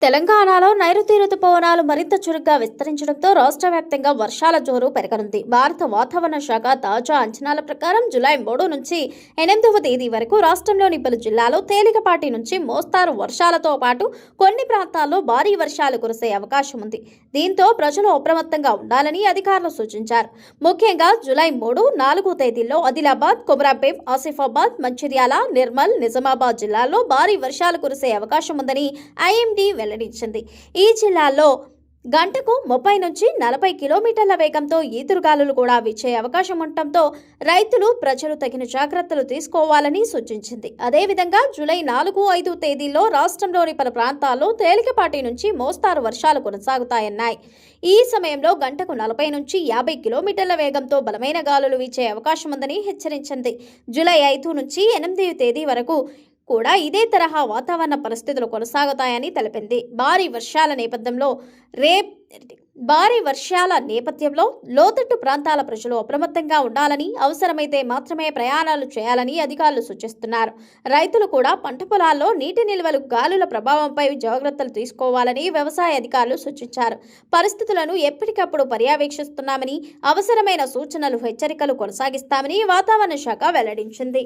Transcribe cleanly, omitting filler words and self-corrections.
తెలంగాణలో నైరుతి రుతుపవనాలు మరింత చురుగ్గా విస్తరించడంతో రాష్ట్ర వ్యాప్తంగా వర్షాల జోరు పెరగనుంది. భారత వాతావరణ శాఖ తాజా అంచనాల ప్రకారం జూలై 3 నుంచి 8వ తేదీ వరకు రాష్ట్రంలోని పలు జిల్లాల్లో తేలికపాటి నుంచి మోస్తారు వర్షాలతో పాటు కొన్ని ప్రాంతాల్లో భారీ వర్షాలు కురిసే అవకాశం ఉంది. దీంతో ప్రజలు అప్రమత్తంగా ఉండాలని అధికారులు సూచించారు. ముఖ్యంగా జూలై 3, 4 తేదీల్లో ఆదిలాబాద్, కొమరంభీం, ఆసిఫాబాద్, మంచిర్యాల, నిర్మల్, నిజామాబాద్ జిల్లాల్లో భారీ వర్షాలు కురిసే అవకాశం ఉందని ఐఎండీ వెల్లడించింది. ఈ జిల్లాల్లో గంటకు 30 నుంచి 40 కిలోమీటర్ల వేగంతో ఈదురుగాలులు కూడా వీచే అవకాశం ఉండటంతో రైతులు, ప్రజలు తగిన జాగ్రత్తలు తీసుకోవాలని సూచించింది. అదేవిధంగా జూలై 4, 5 తేదీల్లో రాష్ట్రంలోని పలు ప్రాంతాల్లో తేలికపాటి నుంచి మోస్తారు వర్షాలు కొనసాగుతాయన్నాయి. ఈ సమయంలో గంటకు 40 నుంచి 50 కిలోమీటర్ల వేగంతో బలమైన గాలులు వీచే అవకాశం ఉందని హెచ్చరించింది. జూలై 5 నుంచి 8వ తేదీ వరకు కూడా ఇదే తరహా వాతావరణ పరిస్థితులు కొనసాగుతాయని తెలిపింది. భారీ వర్షాల నేపథ్యంలో లోతట్టు ప్రాంతాల ప్రజలు అప్రమత్తంగా ఉండాలని, అవసరమైతే మాత్రమే ప్రయాణాలు చేయాలని అధికారులు సూచిస్తున్నారు. రైతులు కూడా పంట పొలాల్లో నీటి నిల్వలు, గాలుల ప్రభావంపై జాగ్రత్తలు తీసుకోవాలని వ్యవసాయ అధికారులు సూచించారు. పరిస్థితులను ఎప్పటికప్పుడు పర్యవేక్షిస్తున్నామని, అవసరమైన సూచనలు, హెచ్చరికలు కొనసాగిస్తామని వాతావరణ శాఖ వెల్లడించింది.